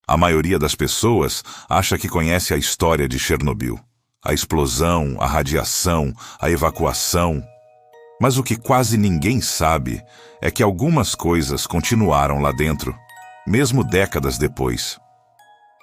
A maioria das pessoas acha que conhece a história de Chernobyl. A explosão, a radiação, a evacuação. Mas o que quase ninguém sabe é que algumas coisas continuaram lá dentro, mesmo décadas depois.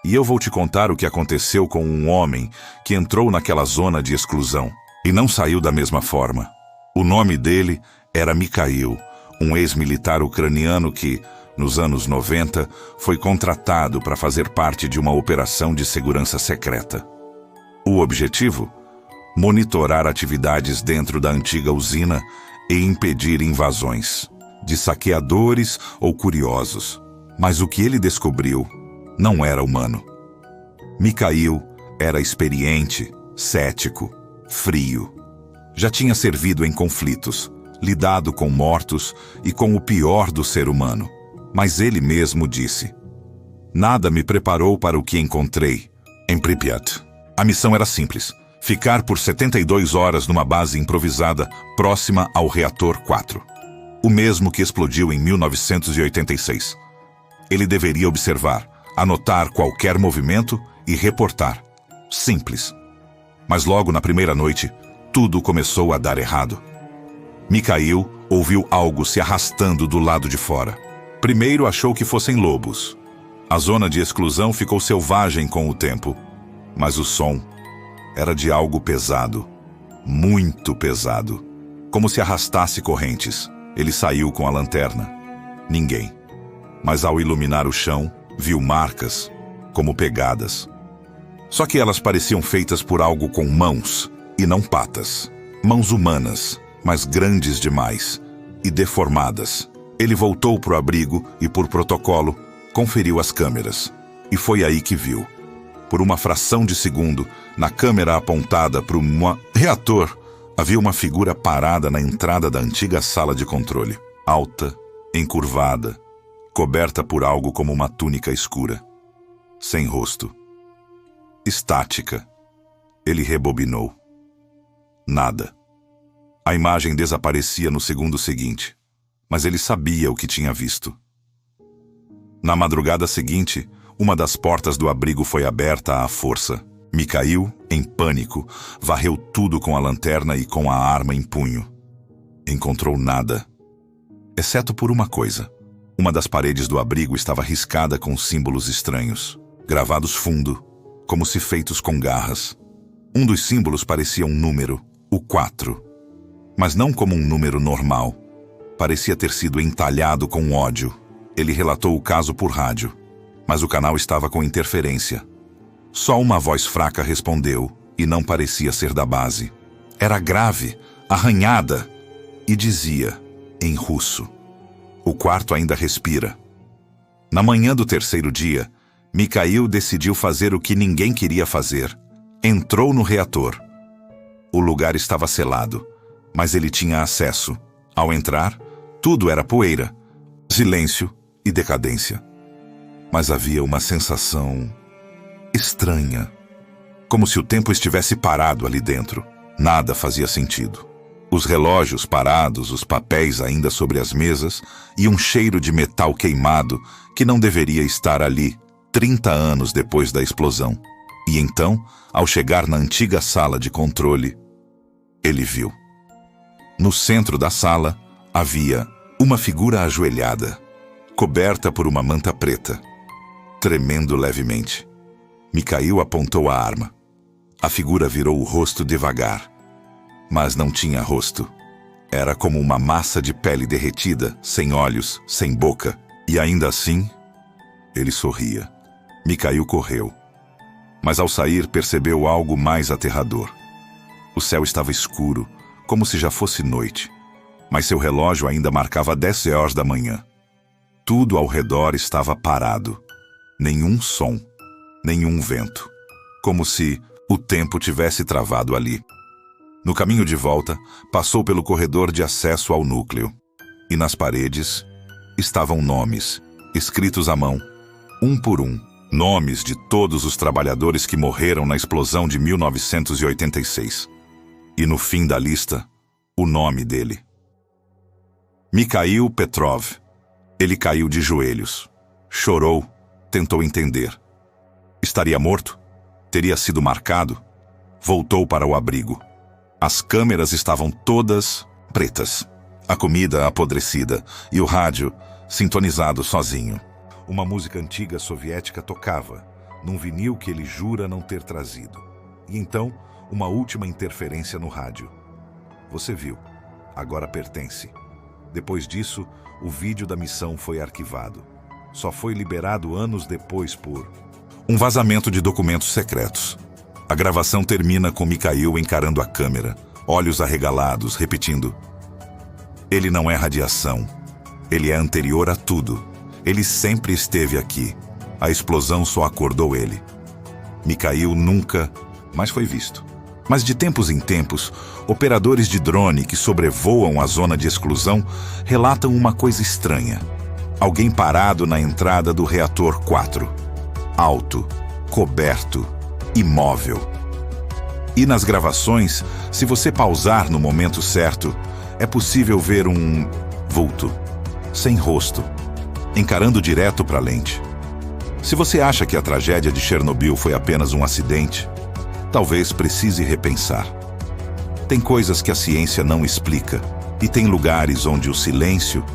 E eu vou te contar o que aconteceu com um homem que entrou naquela zona de exclusão e não saiu da mesma forma. O nome dele era Mikhail, um ex-militar ucraniano que, nos anos 90, foi contratado para fazer parte de uma operação de segurança secreta. O objetivo? Monitorar atividades dentro da antiga usina e impedir invasões de saqueadores ou curiosos. Mas o que ele descobriu não era humano. Mikhail era experiente, cético, frio. Já tinha servido em conflitos, lidado com mortos e com o pior do ser humano. Mas ele mesmo disse: "Nada me preparou para o que encontrei em Pripyat." A missão era simples: ficar por 72 horas numa base improvisada próxima ao reator 4. O mesmo que explodiu em 1986. Ele deveria observar, anotar qualquer movimento e reportar. Simples. Mas logo na primeira noite, tudo começou a dar errado. Mikhail ouviu algo se arrastando do lado de fora. Primeiro achou que fossem lobos. A zona de exclusão ficou selvagem com o tempo. Mas o som era de algo pesado. Muito pesado. Como se arrastasse correntes. Ele saiu com a lanterna. Ninguém. Mas ao iluminar o chão, viu marcas, como pegadas. Só que elas pareciam feitas por algo com mãos, e não patas. Mãos humanas, mas grandes demais, e deformadas. Ele voltou para o abrigo e, por protocolo, conferiu as câmeras. E foi aí que viu. Por uma fração de segundo, na câmera apontada para o reator, havia uma figura parada na entrada da antiga sala de controle. Alta, encurvada, coberta por algo como uma túnica escura. Sem rosto. Estática. Ele rebobinou. Nada. A imagem desaparecia no segundo seguinte. Mas ele sabia o que tinha visto. Na madrugada seguinte, uma das portas do abrigo foi aberta à força. Mikhail, em pânico, varreu tudo com a lanterna e com a arma em punho. Encontrou nada. Exceto por uma coisa. Uma das paredes do abrigo estava riscada com símbolos estranhos, gravados fundo, como se feitos com garras. Um dos símbolos parecia um número, o 4. Mas não como um número normal. Parecia ter sido entalhado com ódio. Ele relatou o caso por rádio, mas o canal estava com interferência. Só uma voz fraca respondeu, e não parecia ser da base. Era grave, arranhada, e dizia, em russo: "O quarto ainda respira." Na manhã do terceiro dia, Mikhail decidiu fazer o que ninguém queria fazer. Entrou no reator. O lugar estava selado, mas ele tinha acesso. Ao entrar, tudo era poeira, silêncio e decadência. Mas havia uma sensação estranha, como se o tempo estivesse parado ali dentro. Nada fazia sentido. Os relógios parados, os papéis ainda sobre as mesas e um cheiro de metal queimado que não deveria estar ali 30 anos depois da explosão. E então, ao chegar na antiga sala de controle, ele viu. No centro da sala havia uma figura ajoelhada, coberta por uma manta preta, tremendo levemente. Mikhail apontou a arma. A figura virou o rosto devagar, mas não tinha rosto. Era como uma massa de pele derretida, sem olhos, sem boca. E ainda assim, ele sorria. Mikhail correu. Mas ao sair percebeu algo mais aterrador. O céu estava escuro, como se já fosse noite. Mas seu relógio ainda marcava 10 horas da manhã. Tudo ao redor estava parado. Nenhum som, nenhum vento. Como se o tempo tivesse travado ali. No caminho de volta, passou pelo corredor de acesso ao núcleo. E nas paredes estavam nomes, escritos à mão, um por um. Nomes de todos os trabalhadores que morreram na explosão de 1986. E no fim da lista, o nome dele. Mikhail Petrov. Ele caiu de joelhos. Chorou, tentou entender. Estaria morto? Teria sido marcado? Voltou para o abrigo. As câmeras estavam todas pretas. A comida apodrecida e o rádio sintonizado sozinho. Uma música antiga soviética tocava, num vinil que ele jura não ter trazido. E então, uma última interferência no rádio. Você viu. Agora pertence. Depois disso, o vídeo da missão foi arquivado. Só foi liberado anos depois por um vazamento de documentos secretos. A gravação termina com Mikhail encarando a câmera, olhos arregalados, repetindo: ele não é radiação. Ele é anterior a tudo. Ele sempre esteve aqui. A explosão só acordou ele. Mikhail nunca mais foi visto. Mas de tempos em tempos, operadores de drone que sobrevoam a zona de exclusão relatam uma coisa estranha. Alguém parado na entrada do reator 4. Alto, coberto, imóvel. E nas gravações, se você pausar no momento certo, é possível ver um vulto, sem rosto, encarando direto para a lente. Se você acha que a tragédia de Chernobyl foi apenas um acidente, talvez precise repensar. Tem coisas que a ciência não explica, e tem lugares onde o silêncio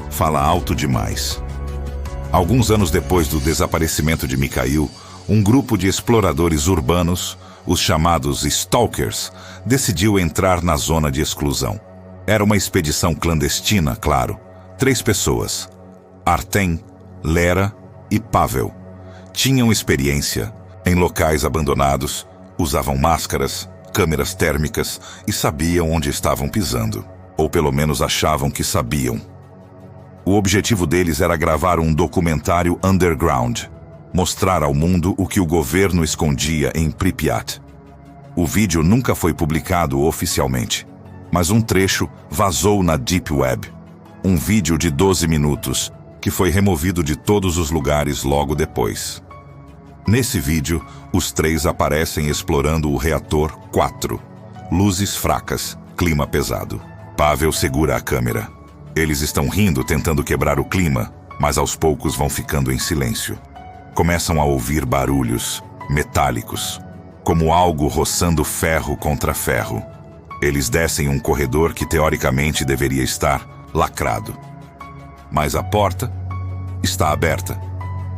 fala alto demais. Alguns anos depois do desaparecimento de Mikhail, um grupo de exploradores urbanos, os chamados Stalkers, decidiu entrar na zona de exclusão. Era uma expedição clandestina, claro. 3 pessoas, Artem, Lera e Pavel, tinham experiência em locais abandonados, usavam máscaras, câmeras térmicas e sabiam onde estavam pisando. Ou pelo menos achavam que sabiam. O objetivo deles era gravar um documentário underground, mostrar ao mundo o que o governo escondia em Pripyat. O vídeo nunca foi publicado oficialmente, mas um trecho vazou na Deep Web. Um vídeo de 12 minutos, que foi removido de todos os lugares logo depois. Nesse vídeo, os 3 aparecem explorando o reator 4. Luzes fracas, clima pesado. Pavel segura a câmera. Eles estão rindo, tentando quebrar o clima, mas aos poucos vão ficando em silêncio. Começam a ouvir barulhos metálicos, como algo roçando ferro contra ferro. Eles descem um corredor que teoricamente deveria estar lacrado. Mas a porta está aberta.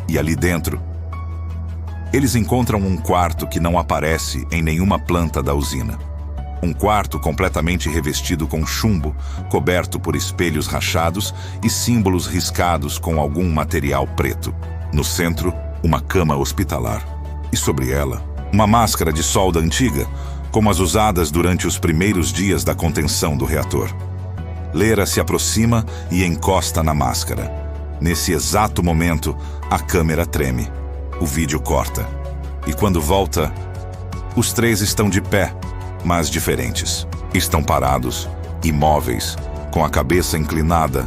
E ali dentro, eles encontram um quarto que não aparece em nenhuma planta da usina. Um quarto completamente revestido com chumbo, coberto por espelhos rachados e símbolos riscados com algum material preto. No centro, uma cama hospitalar. E sobre ela, uma máscara de solda antiga, como as usadas durante os primeiros dias da contenção do reator. Lera se aproxima e encosta na máscara. Nesse exato momento, a câmera treme. O vídeo corta. E quando volta, os 3 estão de pé, mas diferentes. Estão parados, imóveis, com a cabeça inclinada,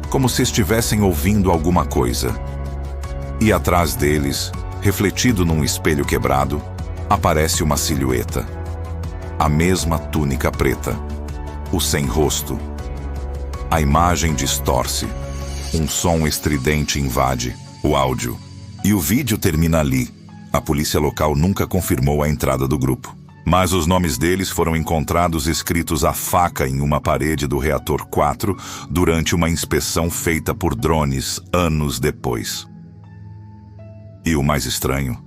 como se estivessem ouvindo alguma coisa. E atrás deles, refletido num espelho quebrado, aparece uma silhueta. A mesma túnica preta, o sem rosto. A imagem distorce. Um som estridente invade o áudio. E o vídeo termina ali. A polícia local nunca confirmou a entrada do grupo. Mas os nomes deles foram encontrados escritos à faca em uma parede do reator 4 durante uma inspeção feita por drones anos depois. E o mais estranho,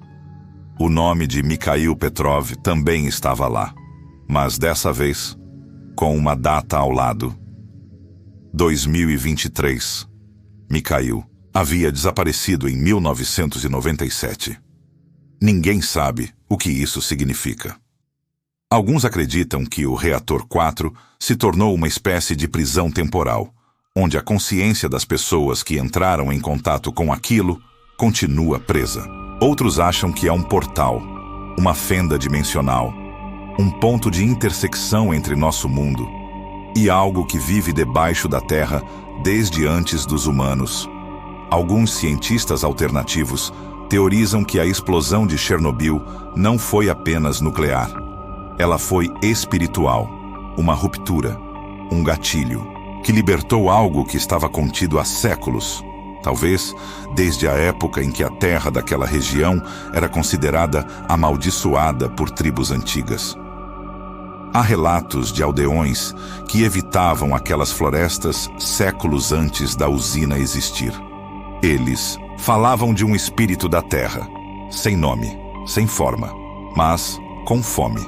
o nome de Mikhail Petrov também estava lá, mas dessa vez com uma data ao lado. 2023. Mikhail havia desaparecido em 1997. Ninguém sabe o que isso significa. Alguns acreditam que o reator 4 se tornou uma espécie de prisão temporal, onde a consciência das pessoas que entraram em contato com aquilo continua presa. Outros acham que é um portal, uma fenda dimensional, um ponto de intersecção entre nosso mundo e algo que vive debaixo da Terra desde antes dos humanos. Alguns cientistas alternativos teorizam que a explosão de Chernobyl não foi apenas nuclear. Ela foi espiritual, uma ruptura, um gatilho, que libertou algo que estava contido há séculos, Talvez desde a época em que a terra daquela região era considerada amaldiçoada por tribos antigas. Há relatos de aldeões que evitavam aquelas florestas séculos antes da usina existir. Eles falavam de um espírito da terra, sem nome, sem forma, mas com fome.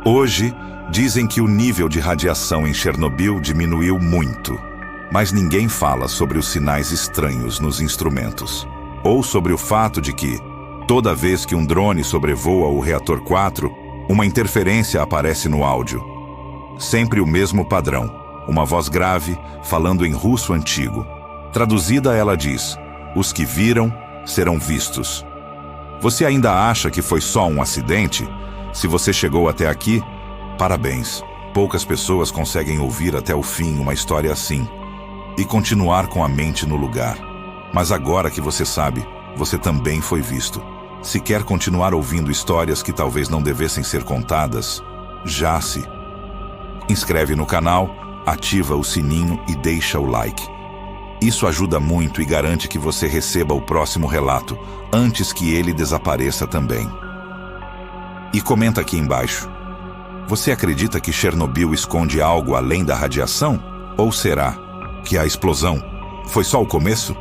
Hoje, dizem que o nível de radiação em Chernobyl diminuiu muito, mas ninguém fala sobre os sinais estranhos nos instrumentos, ou sobre o fato de que, toda vez que um drone sobrevoa o reator 4, uma interferência aparece no áudio. Sempre o mesmo padrão, uma voz grave falando em russo antigo. Traduzida, ela diz: "Os que viram serão vistos." Você ainda acha que foi só um acidente? Se você chegou até aqui, parabéns. Poucas pessoas conseguem ouvir até o fim uma história assim e continuar com a mente no lugar. Mas agora que você sabe, você também foi visto. Se quer continuar ouvindo histórias que talvez não devessem ser contadas, já se inscreve no canal, ativa o sininho e deixa o like. Isso ajuda muito e garante que você receba o próximo relato antes que ele desapareça também. E comenta aqui embaixo: você acredita que Chernobyl esconde algo além da radiação? Ou será que a explosão foi só o começo?